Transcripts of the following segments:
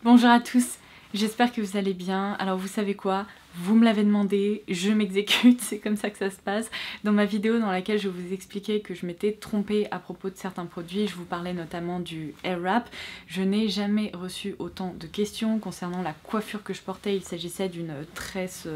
Bonjour à tous, j'espère que vous allez bien. Alors vous savez quoi? Vous me l'avez demandé, je m'exécute, c'est comme ça que ça se passe. Dans ma vidéo dans laquelle je vous expliquais que je m'étais trompée à propos de certains produits, je vous parlais notamment du Airwrap. Je n'ai jamais reçu autant de questions concernant la coiffure que je portais. Il s'agissait d'une tresse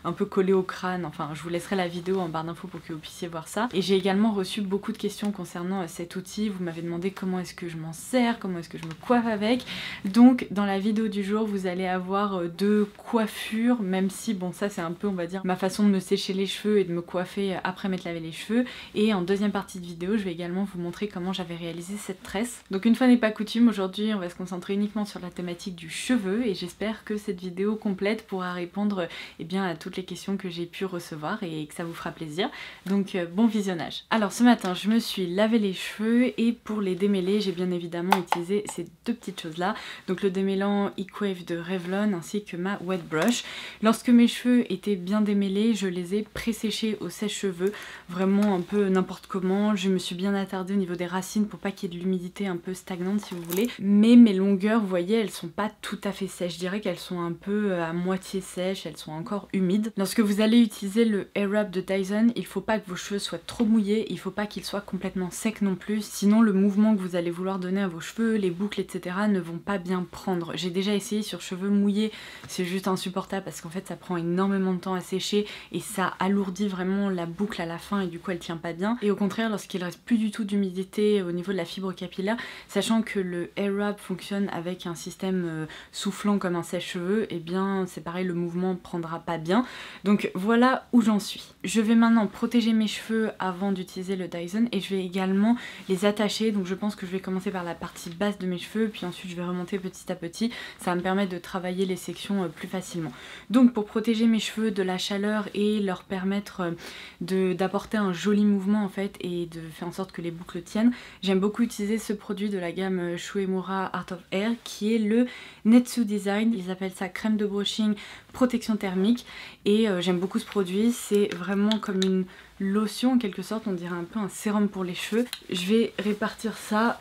un peu collée au crâne. Enfin, je vous laisserai la vidéo en barre d'infos pour que vous puissiez voir ça. Et j'ai également reçu beaucoup de questions concernant cet outil. Vous m'avez demandé comment est-ce que je m'en sers, comment est-ce que je me coiffe avec. Donc dans la vidéo du jour, vous allez avoir deux coiffures, même si bon, ça c'est un peu, on va dire, ma façon de me sécher les cheveux et de me coiffer après m'être lavé les cheveux. Et en deuxième partie de vidéo, je vais également vous montrer comment j'avais réalisé cette tresse. Donc une fois n'est pas coutume, aujourd'hui on va se concentrer uniquement sur la thématique du cheveu et j'espère que cette vidéo complète pourra répondre à toutes les questions que j'ai pu recevoir et que ça vous fera plaisir. Donc bon visionnage. Alors ce matin, je me suis lavé les cheveux et pour les démêler, j'ai bien évidemment utilisé ces deux petites choses là. Donc le démêlant Equave de Revlon ainsi que ma wet brush. Lorsque mes cheveux étaient bien démêlés, je les ai pré-séchés au sèche-cheveux, vraiment un peu n'importe comment. Je me suis bien attardée au niveau des racines pour pas qu'il y ait de l'humidité un peu stagnante si vous voulez. Mais mes longueurs, vous voyez, elles sont pas tout à fait sèches. Je dirais qu'elles sont un peu à moitié sèches, elles sont encore humides. Lorsque vous allez utiliser le Airwrap de Dyson, il faut pas que vos cheveux soient trop mouillés, il faut pas qu'ils soient complètement secs non plus. Sinon le mouvement que vous allez vouloir donner à vos cheveux, les boucles, etc. ne vont pas bien prendre. J'ai déjà essayé sur cheveux mouillés, c'est juste insupportable parce qu'en fait ça prend énormément de temps à sécher et ça alourdit vraiment la boucle à la fin et du coup elle tient pas bien. Et au contraire, lorsqu'il reste plus du tout d'humidité au niveau de la fibre capillaire, sachant que le Airwrap fonctionne avec un système soufflant comme un sèche-cheveux, et bien c'est pareil, le mouvement prendra pas bien. Donc voilà où j'en suis. Je vais maintenant protéger mes cheveux avant d'utiliser le Dyson et je vais également les attacher. Donc je pense que je vais commencer par la partie basse de mes cheveux puis ensuite je vais remonter petit à petit. Ça va me permettre de travailler les sections plus facilement. Donc pour protéger mes cheveux de la chaleur et leur permettre d'apporter un joli mouvement en fait et de faire en sorte que les boucles tiennent, j'aime beaucoup utiliser ce produit de la gamme Shu Uemura Art of Hair qui est le Netsu Design. Ils appellent ça crème de brushing protection thermique et j'aime beaucoup ce produit. C'est vraiment comme une lotion en quelque sorte, on dirait un peu un sérum pour les cheveux. Je vais répartir ça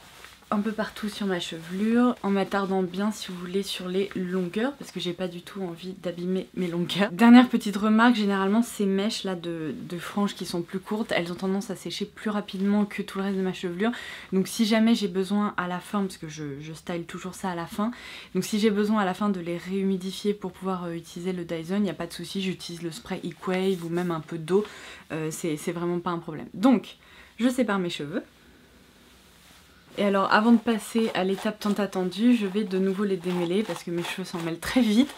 un peu partout sur ma chevelure en m'attardant bien si vous voulez sur les longueurs parce que j'ai pas du tout envie d'abîmer mes longueurs. Dernière petite remarque, généralement ces mèches là de franges qui sont plus courtes, elles ont tendance à sécher plus rapidement que tout le reste de ma chevelure. Donc si jamais j'ai besoin à la fin, parce que je style toujours ça à la fin, donc si j'ai besoin à la fin de les réhumidifier pour pouvoir utiliser le Dyson, il n'y a pas de souci, j'utilise le spray Equave ou même un peu d'eau, c'est vraiment pas un problème. Donc je sépare mes cheveux. Et alors avant de passer à l'étape tant attendue, je vais de nouveau les démêler parce que mes cheveux s'en mêlent très vite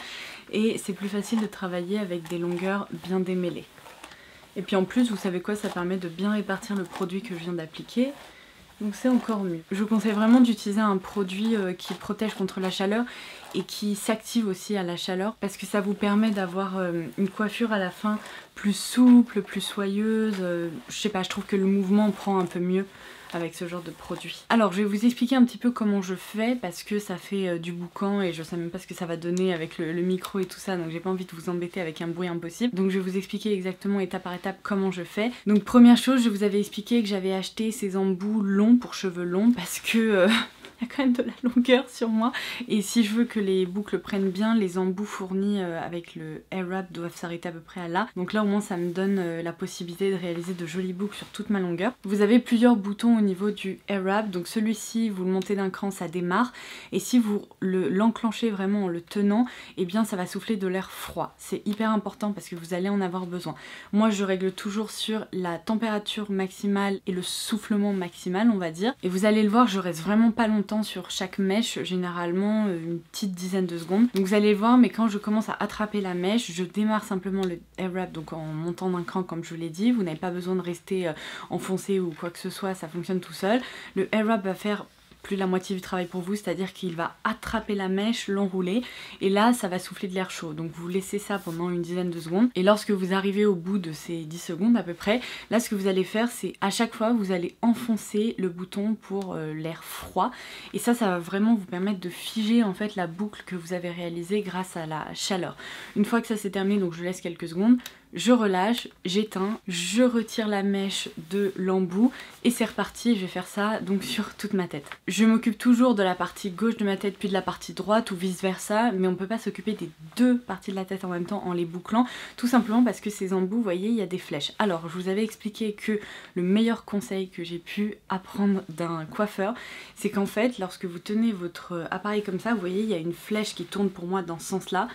et c'est plus facile de travailler avec des longueurs bien démêlées. Et puis en plus, vous savez quoi, ça permet de bien répartir le produit que je viens d'appliquer. Donc c'est encore mieux. Je vous conseille vraiment d'utiliser un produit qui protège contre la chaleur et qui s'active aussi à la chaleur parce que ça vous permet d'avoir une coiffure à la fin plus souple, plus soyeuse. Je sais pas, je trouve que le mouvement prend un peu mieux avec ce genre de produit. Alors je vais vous expliquer un petit peu comment je fais parce que ça fait du boucan et je sais même pas ce que ça va donner avec le micro et tout ça, donc j'ai pas envie de vous embêter avec un bruit impossible. Donc je vais vous expliquer exactement étape par étape comment je fais. Donc première chose, je vous avais expliqué que j'avais acheté ces embouts longs pour cheveux longs parce que il y a quand même de la longueur sur moi et si je veux que les boucles prennent bien, les embouts fournis avec le Airwrap doivent s'arrêter à peu près à là. Donc là au moins ça me donne la possibilité de réaliser de jolies boucles sur toute ma longueur. Vous avez plusieurs boutons au niveau du Airwrap, donc celui-ci vous le montez d'un cran, ça démarre et si vous l'enclenchez vraiment en le tenant, et bien ça va souffler de l'air froid. C'est hyper important parce que vous allez en avoir besoin. Moi je règle toujours sur la température maximale et le soufflement maximal on va dire et vous allez le voir, je reste vraiment pas longtemps sur chaque mèche, généralement une petite dizaine de secondes. Donc vous allez le voir, mais quand je commence à attraper la mèche, je démarre simplement le Airwrap, donc en montant d'un cran comme je vous l'ai dit. Vous n'avez pas besoin de rester enfoncé ou quoi que ce soit, ça fonctionne tout seul. Le Airwrap va faire plus de la moitié du travail pour vous, c'est-à-dire qu'il va attraper la mèche, l'enrouler et là ça va souffler de l'air chaud. Donc vous laissez ça pendant une dizaine de secondes et lorsque vous arrivez au bout de ces 10 secondes à peu près, là ce que vous allez faire c'est à chaque fois vous allez enfoncer le bouton pour l'air froid et ça va vraiment vous permettre de figer en fait la boucle que vous avez réalisée grâce à la chaleur. Une fois que ça c'est terminé, donc je laisse quelques secondes, je relâche, j'éteins, je retire la mèche de l'embout et c'est reparti. Je vais faire ça donc sur toute ma tête. Je m'occupe toujours de la partie gauche de ma tête puis de la partie droite ou vice versa, mais on peut pas s'occuper des deux parties de la tête en même temps en les bouclant, tout simplement parce que ces embouts, vous voyez, il y a des flèches. Alors je vous avais expliqué que le meilleur conseil que j'ai pu apprendre d'un coiffeur, c'est qu'en fait lorsque vous tenez votre appareil comme ça, vous voyez il y a une flèche qui tourne pour moi dans ce sens là.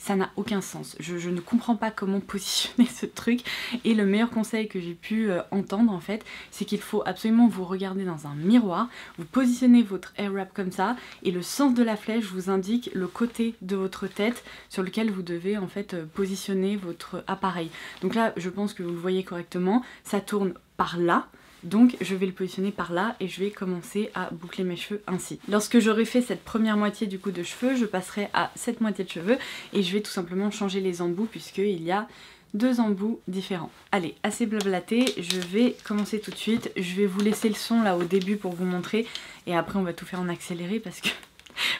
Ça n'a aucun sens, je ne comprends pas comment positionner ce truc et le meilleur conseil que j'ai pu entendre en fait, c'est qu'il faut absolument vous regarder dans un miroir, vous positionnez votre hair wrap comme ça et le sens de la flèche vous indique le côté de votre tête sur lequel vous devez en fait positionner votre appareil. Donc là je pense que vous le voyez correctement, ça tourne par là. Donc je vais le positionner par là et je vais commencer à boucler mes cheveux ainsi. Lorsque j'aurai fait cette première moitié du coup de cheveux, je passerai à cette moitié de cheveux et je vais tout simplement changer les embouts puisqu'il y a deux embouts différents. Allez, assez blablaté, je vais commencer tout de suite. Je vais vous laisser le son là au début pour vous montrer et après on va tout faire en accéléré parce que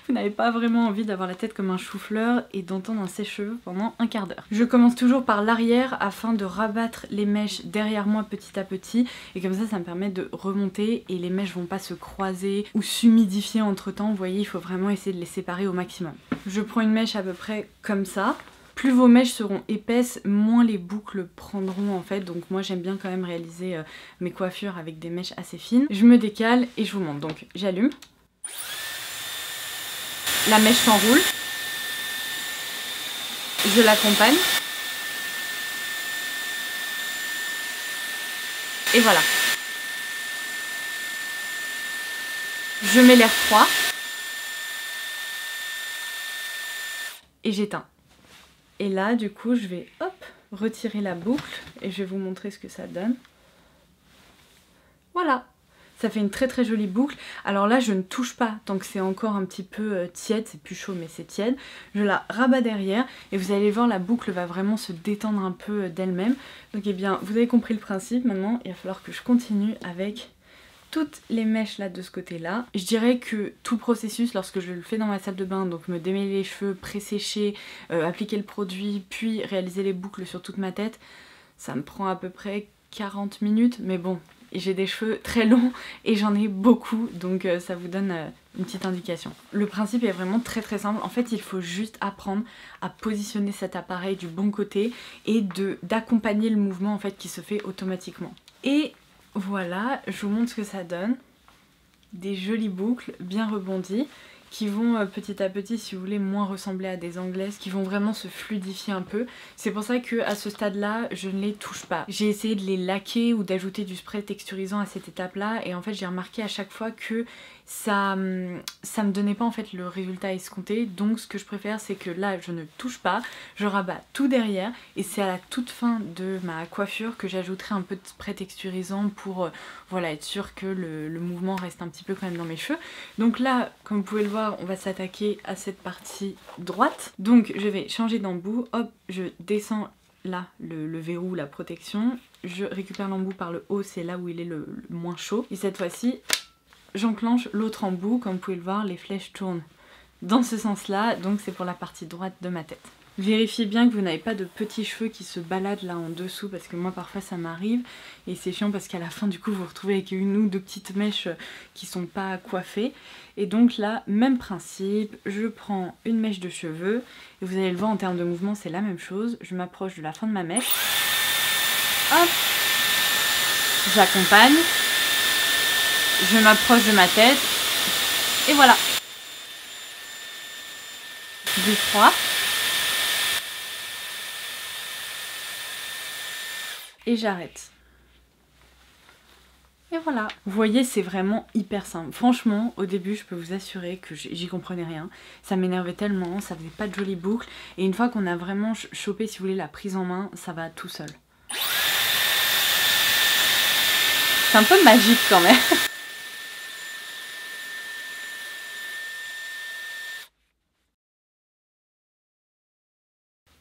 vous n'avez pas vraiment envie d'avoir la tête comme un chou-fleur et d'entendre un sèche-cheveux pendant un quart d'heure. Je commence toujours par l'arrière afin de rabattre les mèches derrière moi petit à petit et comme ça me permet de remonter et les mèches vont pas se croiser ou s'humidifier entre temps. Vous voyez, il faut vraiment essayer de les séparer au maximum. Je prends une mèche à peu près comme ça. Plus vos mèches seront épaisses, moins les boucles prendront en fait. Donc moi j'aime bien quand même réaliser mes coiffures avec des mèches assez fines. Je me décale et je vous montre. Donc j'allume. La mèche s'enroule, je l'accompagne, et voilà. Je mets l'air froid, et j'éteins. Et là, du coup, je vais hop, retirer la boucle, et je vais vous montrer ce que ça donne. Voilà. Ça fait une très très jolie boucle. Alors là je ne touche pas tant que c'est encore un petit peu tiède, c'est plus chaud mais c'est tiède. Je la rabats derrière et vous allez voir la boucle va vraiment se détendre un peu d'elle-même. Donc eh bien vous avez compris le principe, maintenant il va falloir que je continue avec toutes les mèches là de ce côté là. Je dirais que tout le processus lorsque je le fais dans ma salle de bain, donc me démêler les cheveux, pré-sécher, appliquer le produit, puis réaliser les boucles sur toute ma tête, ça me prend à peu près 40 minutes, mais bon. J'ai des cheveux très longs et j'en ai beaucoup, donc ça vous donne une petite indication. Le principe est vraiment très très simple. En fait, il faut juste apprendre à positionner cet appareil du bon côté et d'accompagner le mouvement en fait qui se fait automatiquement. Et voilà, je vous montre ce que ça donne. Des jolies boucles bien rebondies qui vont petit à petit, si vous voulez, moins ressembler à des anglaises, qui vont vraiment se fluidifier un peu. C'est pour ça qu'à ce stade-là, je ne les touche pas. J'ai essayé de les laquer ou d'ajouter du spray texturisant à cette étape-là, et en fait j'ai remarqué à chaque fois que ça me donnait pas en fait le résultat escompté. Donc ce que je préfère, c'est que là je ne touche pas, je rabats tout derrière, et c'est à la toute fin de ma coiffure que j'ajouterai un peu de spray texturisant pour voilà, être sûr que le mouvement reste un petit peu quand même dans mes cheveux. Donc là, comme vous pouvez le voir, on va s'attaquer à cette partie droite. Donc je vais changer d'embout, hop, je descends là le verrou, la protection, je récupère l'embout par le haut, c'est là où il est le moins chaud, et cette fois-ci j'enclenche l'autre embout. Comme vous pouvez le voir, les flèches tournent dans ce sens là, donc c'est pour la partie droite de ma tête. Vérifiez bien que vous n'avez pas de petits cheveux qui se baladent là en dessous, parce que moi parfois ça m'arrive et c'est chiant parce qu'à la fin du coup vous vous retrouvez avec une ou deux petites mèches qui sont pas coiffées. Et donc là, même principe, je prends une mèche de cheveux et vous allez le voir en termes de mouvement c'est la même chose. Je m'approche de la fin de ma mèche, hop, j'accompagne, je m'approche de ma tête et voilà. Du froid. Et j'arrête. Et voilà. Vous voyez, c'est vraiment hyper simple. Franchement, au début, je peux vous assurer que j'y comprenais rien. Ça m'énervait tellement, ça faisait pas de jolies boucles. Et une fois qu'on a vraiment chopé, si vous voulez, la prise en main, ça va tout seul. C'est un peu magique quand même.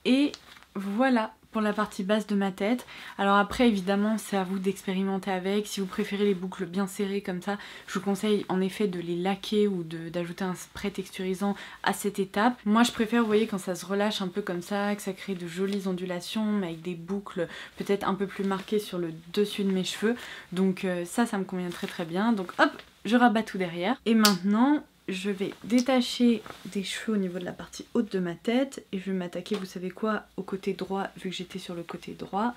Et voilà pour la partie basse de ma tête. Alors après évidemment c'est à vous d'expérimenter avec. Si vous préférez les boucles bien serrées comme ça, je vous conseille en effet de les laquer ou d'ajouter un spray texturisant à cette étape. Moi je préfère, vous voyez, quand ça se relâche un peu comme ça, que ça crée de jolies ondulations mais avec des boucles peut-être un peu plus marquées sur le dessus de mes cheveux. Donc ça me convient très très bien. Donc hop, je rabats tout derrière. Et maintenant je vais détacher des cheveux au niveau de la partie haute de ma tête et je vais m'attaquer, vous savez quoi, au côté droit vu que j'étais sur le côté droit.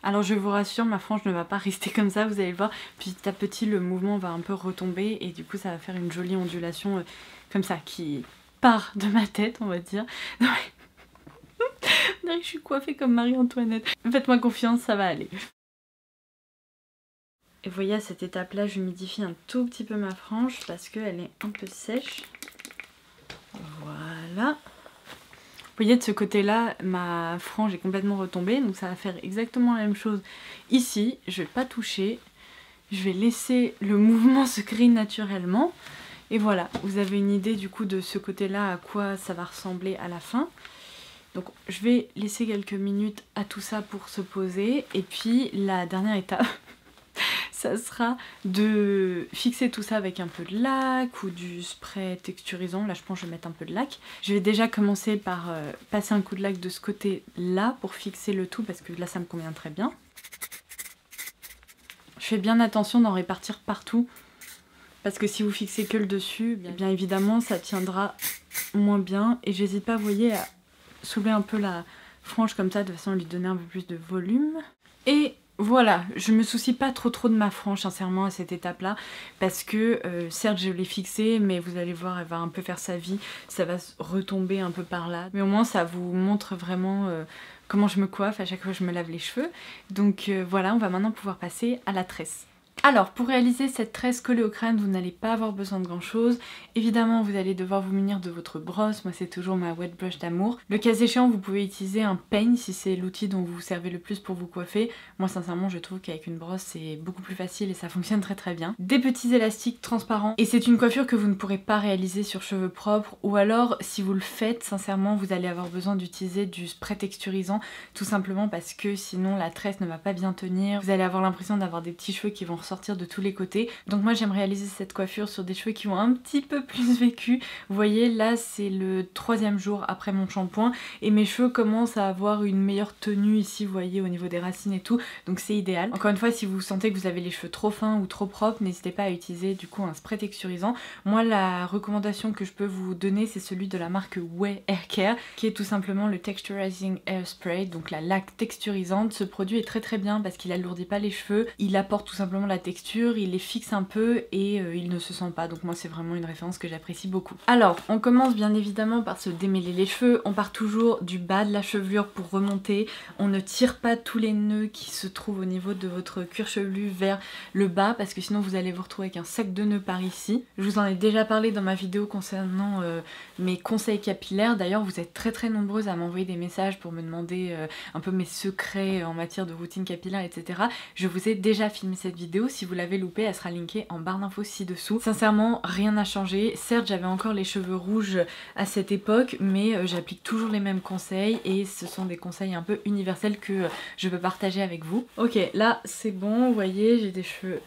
Alors je vous rassure, ma frange ne va pas rester comme ça, vous allez le voir, petit à petit le mouvement va un peu retomber et du coup ça va faire une jolie ondulation comme ça qui part de ma tête, on va dire. Je suis coiffée comme Marie-Antoinette. Faites-moi confiance, ça va aller. Et vous voyez, à cette étape-là, j'humidifie un tout petit peu ma frange parce qu'elle est un peu sèche. Voilà. Vous voyez, de ce côté-là, ma frange est complètement retombée. Donc ça va faire exactement la même chose ici. Je vais pas toucher. Je vais laisser le mouvement se créer naturellement. Et voilà, vous avez une idée du coup de ce côté-là, à quoi ça va ressembler à la fin. Donc je vais laisser quelques minutes à tout ça pour se poser. Et puis la dernière étape... ça sera de fixer tout ça avec un peu de lac ou du spray texturisant. Là je pense que je vais mettre un peu de lac. Je vais déjà commencer par passer un coup de lac de ce côté là pour fixer le tout parce que là ça me convient très bien. Je fais bien attention d'en répartir partout parce que si vous fixez que le dessus, bien évidemment ça tiendra moins bien. Et j'hésite pas, vous voyez, à soulever un peu la frange comme ça de façon à lui donner un peu plus de volume. Et voilà, je me soucie pas trop de ma frange sincèrement à cette étape là parce que certes je l'ai fixée mais vous allez voir elle va un peu faire sa vie, ça va retomber un peu par là, mais au moins ça vous montre vraiment comment je me coiffe à chaque fois que je me lave les cheveux. Donc voilà, on va maintenant pouvoir passer à la tresse. Alors pour réaliser cette tresse collée au crâne, vous n'allez pas avoir besoin de grand chose. Évidemment vous allez devoir vous munir de votre brosse, moi c'est toujours ma wet brush d'amour. Le cas échéant vous pouvez utiliser un peigne si c'est l'outil dont vous vous servez le plus pour vous coiffer. Moi sincèrement je trouve qu'avec une brosse c'est beaucoup plus facile et ça fonctionne très très bien. Des petits élastiques transparents et c'est une coiffure que vous ne pourrez pas réaliser sur cheveux propres ou alors si vous le faites sincèrement vous allez avoir besoin d'utiliser du spray texturisant tout simplement parce que sinon la tresse ne va pas bien tenir. Vous allez avoir l'impression d'avoir des petits cheveux qui vont sortir de tous les côtés. Donc moi j'aime réaliser cette coiffure sur des cheveux qui ont un petit peu plus vécu. Vous voyez là c'est le 3e jour après mon shampoing et mes cheveux commencent à avoir une meilleure tenue ici, vous voyez, au niveau des racines et tout, donc c'est idéal. Encore une fois, si vous sentez que vous avez les cheveux trop fins ou trop propres, n'hésitez pas à utiliser du coup un spray texturisant. Moi la recommandation que je peux vous donner c'est celui de la marque Ouai Hair Care qui est tout simplement le Texturizing Hair Spray, donc la laque texturisante. Ce produit est très très bien parce qu'il alourdit pas les cheveux, il apporte tout simplement la texture, il les fixe un peu et il ne se sent pas, donc moi c'est vraiment une référence que j'apprécie beaucoup. Alors on commence bien évidemment par se démêler les cheveux, on part toujours du bas de la chevelure pour remonter, on ne tire pas tous les nœuds qui se trouvent au niveau de votre cuir chevelu vers le bas parce que sinon vous allez vous retrouver avec un sac de nœuds par ici. Je vous en ai déjà parlé dans ma vidéo concernant mes conseils capillaires, d'ailleurs vous êtes très très nombreuses à m'envoyer des messages pour me demander un peu mes secrets en matière de routine capillaire, etc. Je vous ai déjà filmé cette vidéo, si vous l'avez loupée elle sera linkée en barre d'infos ci-dessous. Sincèrement rien n'a changé, certes j'avais encore les cheveux rouges à cette époque mais j'applique toujours les mêmes conseils et ce sont des conseils un peu universels que je veux partager avec vous. Ok, là c'est bon, vous voyez j'ai des cheveux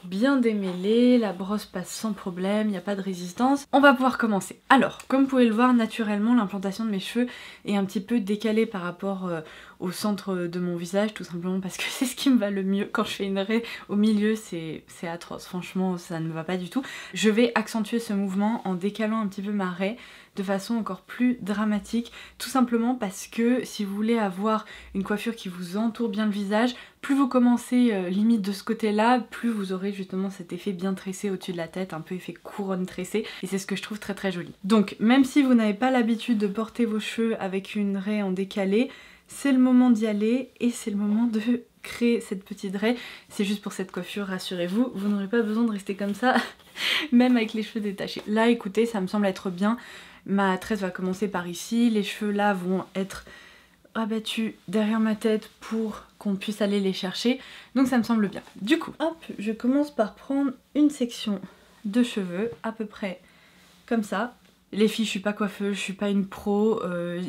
bien démêlés, la brosse passe sans problème, il n'y a pas de résistance. On va pouvoir commencer. Alors, comme vous pouvez le voir, naturellement l'implantation de mes cheveux est un petit peu décalée par rapport au centre de mon visage, tout simplement parce que c'est ce qui me va le mieux. Quand je fais une raie au milieu, c'est atroce, franchement ça ne me va pas du tout. Je vais accentuer ce mouvement en décalant un petit peu ma raie de façon encore plus dramatique, tout simplement parce que si vous voulez avoir une coiffure qui vous entoure bien le visage, plus vous commencez limite de ce côté là, plus vous aurez justement cet effet bien tressé au-dessus de la tête, un peu effet couronne tressée, et c'est ce que je trouve très très joli. Donc même si vous n'avez pas l'habitude de porter vos cheveux avec une raie en décalé, c'est le moment d'y aller et c'est le moment de créer cette petite raie. C'est juste pour cette coiffure, rassurez-vous, vous n'aurez pas besoin de rester comme ça même avec les cheveux détachés. Là écoutez, ça me semble être bien. Ma tresse va commencer par ici, les cheveux là vont être rabattus derrière ma tête pour qu'on puisse aller les chercher, donc ça me semble bien. Du coup, hop, je commence par prendre une section de cheveux, à peu près comme ça, Les filles, je suis pas coiffeuse, je suis pas une pro,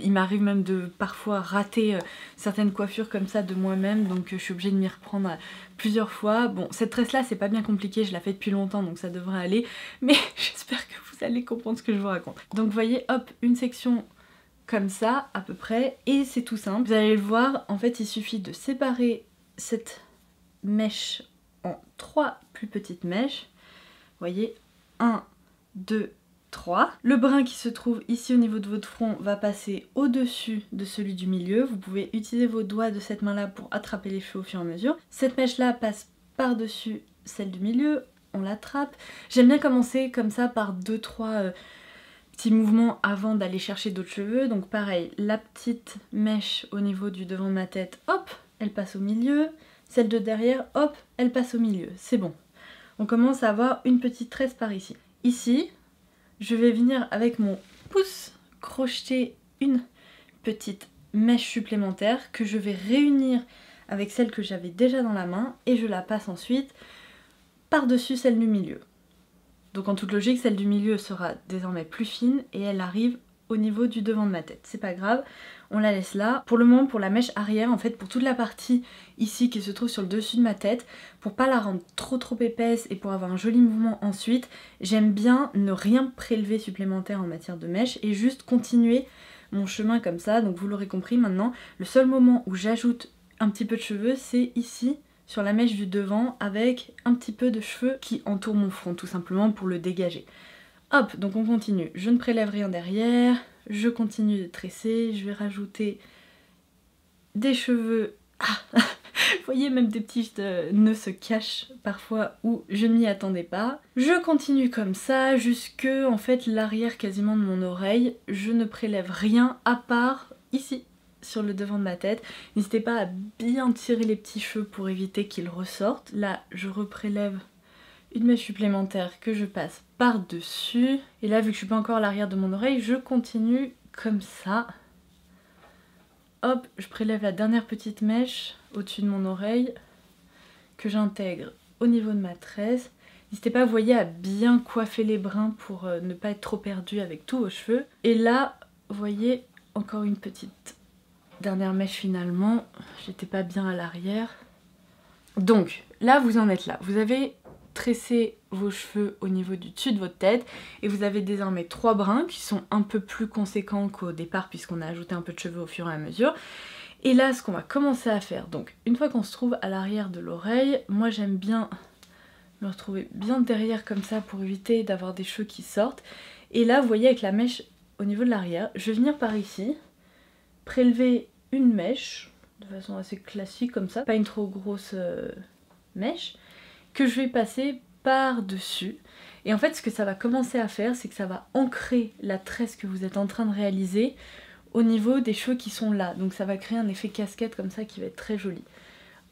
il m'arrive même de parfois rater certaines coiffures comme ça de moi-même, donc je suis obligée de m'y reprendre plusieurs fois. Bon, cette tresse là c'est pas bien compliqué, je la fais depuis longtemps donc ça devrait aller, mais j'espère que vous allez comprendre ce que je vous raconte. Donc vous voyez, hop, une section comme ça à peu près, et c'est tout simple. Vous allez le voir, en fait il suffit de séparer cette mèche en 3 plus petites mèches. Vous voyez, 1, 2, 3. Le brin qui se trouve ici au niveau de votre front va passer au-dessus de celui du milieu. Vous pouvez utiliser vos doigts de cette main-là pour attraper les cheveux au fur et à mesure. Cette mèche-là passe par-dessus celle du milieu, on l'attrape. J'aime bien commencer comme ça par 2-3 petits mouvements avant d'aller chercher d'autres cheveux. Donc pareil, la petite mèche au niveau du devant de ma tête, hop, elle passe au milieu. Celle de derrière, hop, elle passe au milieu. C'est bon. On commence à avoir une petite tresse par ici. Ici, je vais venir avec mon pouce crocheter une petite mèche supplémentaire que je vais réunir avec celle que j'avais déjà dans la main et je la passe ensuite par-dessus celle du milieu. Donc en toute logique, celle du milieu sera désormais plus fine et elle arrive au niveau du devant de ma tête. C'est pas grave, on la laisse là. Pour le moment, pour la mèche arrière, en fait, pour toute la partie ici qui se trouve sur le dessus de ma tête, pour pas la rendre trop épaisse et pour avoir un joli mouvement ensuite, j'aime bien ne rien prélever supplémentaire en matière de mèche et juste continuer mon chemin comme ça. Donc vous l'aurez compris maintenant, le seul moment où j'ajoute un petit peu de cheveux, c'est ici, sur la mèche du devant, avec un petit peu de cheveux qui entourent mon front, tout simplement pour le dégager. Hop, donc on continue. Je ne prélève rien derrière, je continue de tresser, je vais rajouter des cheveux. Ah vous voyez, même des petits nœuds se cachent parfois où je ne m'y attendais pas. Je continue comme ça jusque en fait l'arrière quasiment de mon oreille. Je ne prélève rien à part ici, sur le devant de ma tête. N'hésitez pas à bien tirer les petits cheveux pour éviter qu'ils ressortent. Là, je reprélève une mèche supplémentaire que je passe par-dessus. Et là, vu que je suis pas encore à l'arrière de mon oreille, je continue comme ça. Hop, je prélève la dernière petite mèche au-dessus de mon oreille que j'intègre au niveau de ma tresse. N'hésitez pas, vous voyez, à bien coiffer les brins pour ne pas être trop perdu avec tous vos cheveux. Et là, vous voyez, encore une petite dernière mèche finalement. J'étais pas bien à l'arrière. Donc, là, vous en êtes là. Vous avez tressé vos cheveux au niveau du dessus de votre tête et vous avez désormais 3 brins qui sont un peu plus conséquents qu'au départ puisqu'on a ajouté un peu de cheveux au fur et à mesure. Et là, ce qu'on va commencer à faire, donc une fois qu'on se trouve à l'arrière de l'oreille, moi j'aime bien me retrouver bien derrière comme ça pour éviter d'avoir des cheveux qui sortent. Et là, vous voyez, avec la mèche au niveau de l'arrière, je vais venir par ici, prélever une mèche de façon assez classique comme ça, pas une trop grosse mèche, que je vais passer par-dessus. Et en fait, ce que ça va commencer à faire, c'est que ça va ancrer la tresse que vous êtes en train de réaliser au niveau des cheveux qui sont là. Donc ça va créer un effet casquette comme ça qui va être très joli.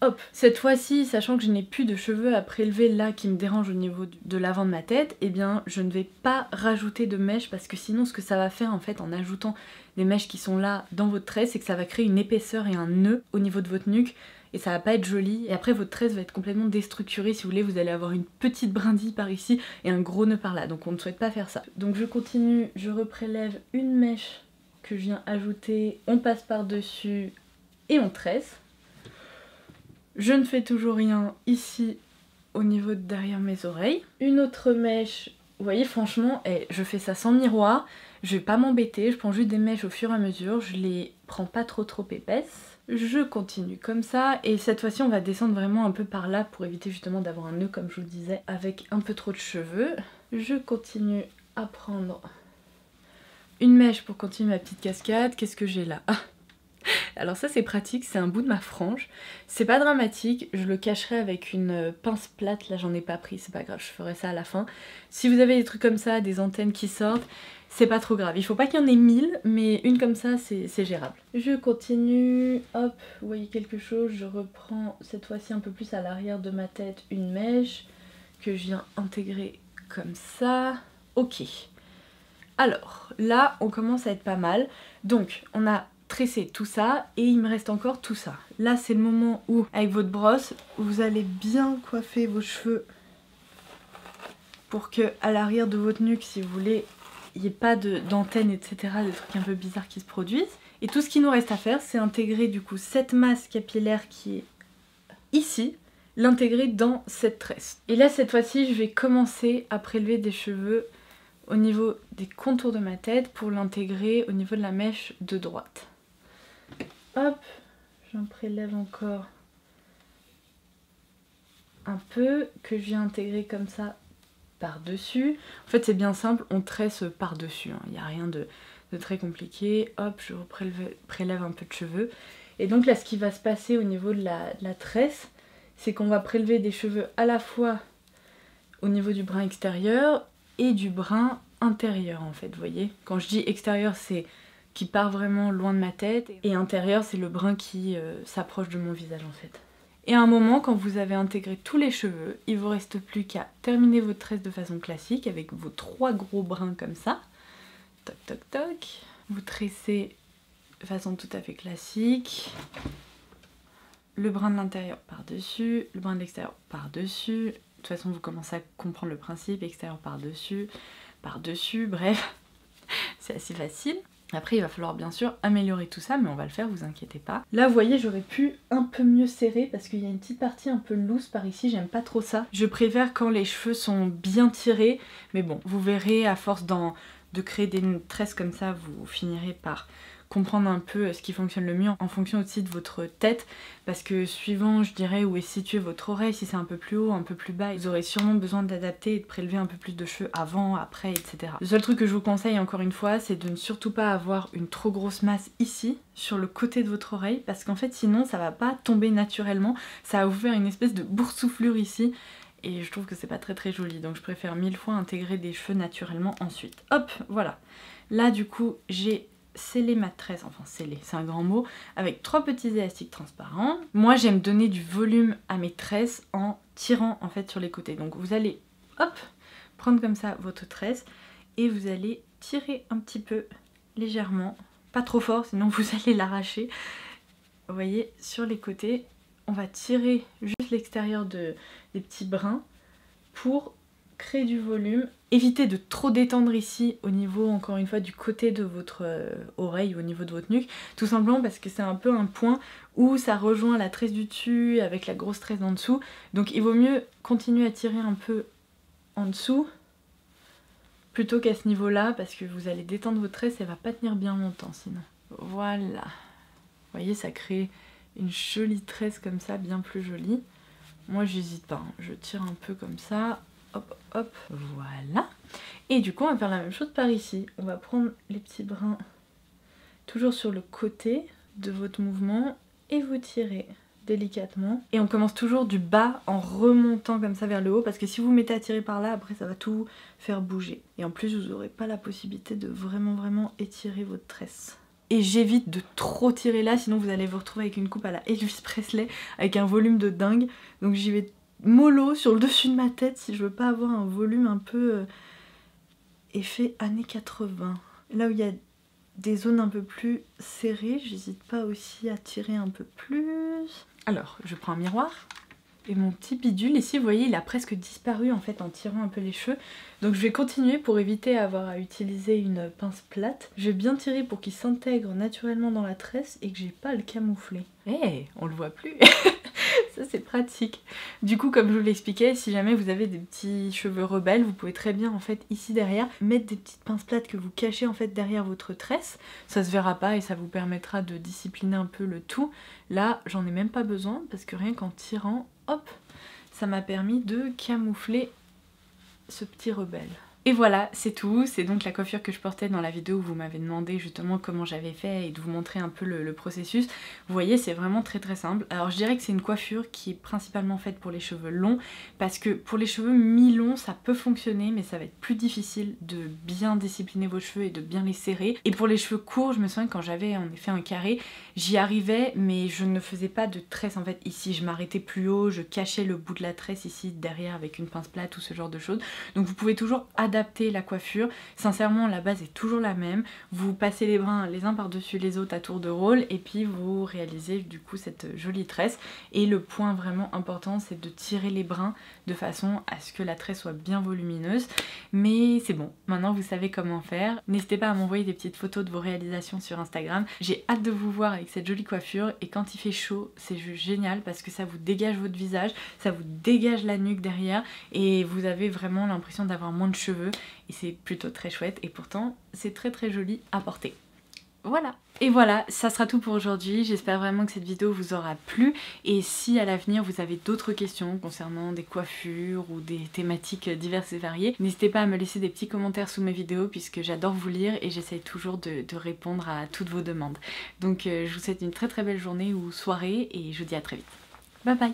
Hop, cette fois-ci, sachant que je n'ai plus de cheveux à prélever là qui me dérangent au niveau de l'avant de ma tête, eh bien je ne vais pas rajouter de mèches parce que sinon ce que ça va faire en fait en ajoutant des mèches qui sont là dans votre tresse, c'est que ça va créer une épaisseur et un nœud au niveau de votre nuque et ça va pas être joli et après votre tresse va être complètement déstructurée. Si vous voulez, vous allez avoir une petite brindille par ici et un gros nœud par là, donc on ne souhaite pas faire ça. Donc je continue, je reprélève une mèche que je viens ajouter, on passe par dessus et on tresse. Je ne fais toujours rien ici au niveau de derrière mes oreilles. Une autre mèche, vous voyez franchement, je fais ça sans miroir, je vais pas m'embêter, je prends juste des mèches au fur et à mesure, je les prends pas trop épaisses. Je continue comme ça et cette fois-ci on va descendre vraiment un peu par là pour éviter justement d'avoir un nœud comme je vous disais avec un peu trop de cheveux. Je continue à prendre une mèche pour continuer ma petite cascade. Qu'est-ce que j'ai là? Alors ça c'est pratique, c'est un bout de ma frange, c'est pas dramatique, je le cacherai avec une pince plate, là j'en ai pas pris, c'est pas grave, je ferai ça à la fin. Si vous avez des trucs comme ça, des antennes qui sortent, c'est pas trop grave, il faut pas qu'il y en ait 1000, mais une comme ça c'est gérable. Je continue, hop, vous voyez quelque chose, je reprends cette fois-ci un peu plus à l'arrière de ma tête une mèche que je viens intégrer comme ça, ok. Alors là on commence à être pas mal, donc on a tresser tout ça et il me reste encore tout ça. Là c'est le moment où avec votre brosse vous allez bien coiffer vos cheveux pour que à l'arrière de votre nuque, si vous voulez, il n'y ait pas d'antennes, etc., des trucs un peu bizarres qui se produisent. Et tout ce qui nous reste à faire, c'est intégrer du coup cette masse capillaire qui est ici, l'intégrer dans cette tresse. Et là, cette fois-ci, je vais commencer à prélever des cheveux au niveau des contours de ma tête pour l'intégrer au niveau de la mèche de droite. Hop, j'en prélève encore un peu, que je viens intégrer comme ça par-dessus. En fait, c'est bien simple, on tresse par-dessus, hein. Il n'y a rien de très compliqué. Hop, je prélève un peu de cheveux. Et donc là, ce qui va se passer au niveau de la tresse, c'est qu'on va prélever des cheveux à la fois au niveau du brin extérieur et du brin intérieur, en fait, vous voyez. Quand je dis extérieur, c'est qui part vraiment loin de ma tête, et intérieur, c'est le brin qui s'approche de mon visage, en fait. Et à un moment, quand vous avez intégré tous les cheveux, il vous reste plus qu'à terminer votre tresse de façon classique avec vos 3 gros brins comme ça. Toc toc toc. Vous tressez de façon tout à fait classique. Le brin de l'intérieur par-dessus, le brin de l'extérieur par-dessus. De toute façon, vous commencez à comprendre le principe, extérieur par-dessus, bref, c'est assez facile. Après, il va falloir bien sûr améliorer tout ça, mais on va le faire, vous inquiétez pas. Là, vous voyez, j'aurais pu un peu mieux serrer parce qu'il y a une petite partie un peu loose par ici, j'aime pas trop ça. Je préfère quand les cheveux sont bien tirés, mais bon, vous verrez, à force de créer des tresses comme ça, vous finirez par comprendre un peu ce qui fonctionne le mieux en fonction aussi de votre tête, parce que suivant, je dirais, où est située votre oreille, si c'est un peu plus haut, un peu plus bas, vous aurez sûrement besoin d'adapter et de prélever un peu plus de cheveux avant, après, etc. Le seul truc que je vous conseille encore une fois, c'est de ne surtout pas avoir une trop grosse masse ici, sur le côté de votre oreille, parce qu'en fait sinon ça va pas tomber naturellement, ça va vous faire une espèce de boursouflure ici, et je trouve que c'est pas très joli, donc je préfère 1000 fois intégrer des cheveux naturellement ensuite. Hop, voilà. Là du coup j'ai scellé ma tresse, enfin scellé, c'est un grand mot, avec 3 petits élastiques transparents. Moi j'aime donner du volume à mes tresses en tirant en fait sur les côtés. Donc vous allez, hop, prendre comme ça votre tresse et vous allez tirer un petit peu légèrement, pas trop fort sinon vous allez l'arracher. Vous voyez, sur les côtés, on va tirer juste l'extérieur des petits brins pour créer du volume. Évitez de trop détendre ici au niveau, encore une fois, du côté de votre oreille, au niveau de votre nuque, tout simplement parce que c'est un peu un point où ça rejoint la tresse du dessus avec la grosse tresse en dessous. Donc il vaut mieux continuer à tirer un peu en dessous plutôt qu'à ce niveau-là, parce que vous allez détendre votre tresse et elle va pas tenir bien longtemps sinon. Voilà. Vous voyez, ça crée une jolie tresse comme ça, bien plus jolie. Moi j'hésite pas, hein. Je tire un peu comme ça. Hop, hop, voilà. Et du coup, on va faire la même chose par ici. On va prendre les petits brins toujours sur le côté de votre mouvement et vous tirez délicatement. Et on commence toujours du bas en remontant comme ça vers le haut, parce que si vous mettez à tirer par là, après ça va tout faire bouger. Et en plus, vous n'aurez pas la possibilité de vraiment étirer votre tresse. Et j'évite de trop tirer là, sinon vous allez vous retrouver avec une coupe à la Elvis Presley, avec un volume de dingue. Donc j'y vais mollo sur le dessus de ma tête si je veux pas avoir un volume un peu effet années 80. Là où il y a des zones un peu plus serrées, j'hésite pas aussi à tirer un peu plus. Alors, je prends un miroir et mon petit bidule ici, vous voyez, il a presque disparu en fait en tirant un peu les cheveux. Donc je vais continuer pour éviter d'avoir à utiliser une pince plate. Je vais bien tirer pour qu'il s'intègre naturellement dans la tresse et que j'ai pas à le camoufler. Eh, on le voit plus. Ça c'est pratique. Du coup, comme je vous l'expliquais, si jamais vous avez des petits cheveux rebelles, vous pouvez très bien en fait ici derrière mettre des petites pinces plates que vous cachez en fait derrière votre tresse. Ça se verra pas et ça vous permettra de discipliner un peu le tout. Là, j'en ai même pas besoin parce que rien qu'en tirant, hop, ça m'a permis de camoufler ce petit rebelle. Et voilà, c'est tout. C'est donc la coiffure que je portais dans la vidéo où vous m'avez demandé justement comment j'avais fait et de vous montrer un peu le processus. Vous voyez, c'est vraiment très simple. Alors je dirais que c'est une coiffure qui est principalement faite pour les cheveux longs, parce que pour les cheveux mi-longs ça peut fonctionner, mais ça va être plus difficile de bien discipliner vos cheveux et de bien les serrer. Et pour les cheveux courts, je me souviens que quand j'avais en effet un carré, j'y arrivais, mais je ne faisais pas de tresse en fait ici. Je m'arrêtais plus haut, je cachais le bout de la tresse ici derrière avec une pince plate ou ce genre de choses. Donc vous pouvez toujours adapter adapter la coiffure. Sincèrement, la base est toujours la même. Vous passez les brins les uns par-dessus les autres à tour de rôle et puis vous réalisez du coup cette jolie tresse. Et le point vraiment important, c'est de tirer les brins de façon à ce que la tresse soit bien volumineuse. Mais c'est bon, maintenant vous savez comment faire. N'hésitez pas à m'envoyer des petites photos de vos réalisations sur Instagram. J'ai hâte de vous voir avec cette jolie coiffure et quand il fait chaud, c'est juste génial parce que ça vous dégage votre visage, ça vous dégage la nuque derrière et vous avez vraiment l'impression d'avoir moins de cheveux et c'est plutôt très chouette et pourtant c'est très joli à porter. Voilà. Et voilà, ça sera tout pour aujourd'hui. J'espère vraiment que cette vidéo vous aura plu. Et si à l'avenir vous avez d'autres questions concernant des coiffures ou des thématiques diverses et variées, n'hésitez pas à me laisser des petits commentaires sous mes vidéos puisque j'adore vous lire et j'essaye toujours de répondre à toutes vos demandes. Donc je vous souhaite une très belle journée ou soirée et je vous dis à très vite. Bye bye!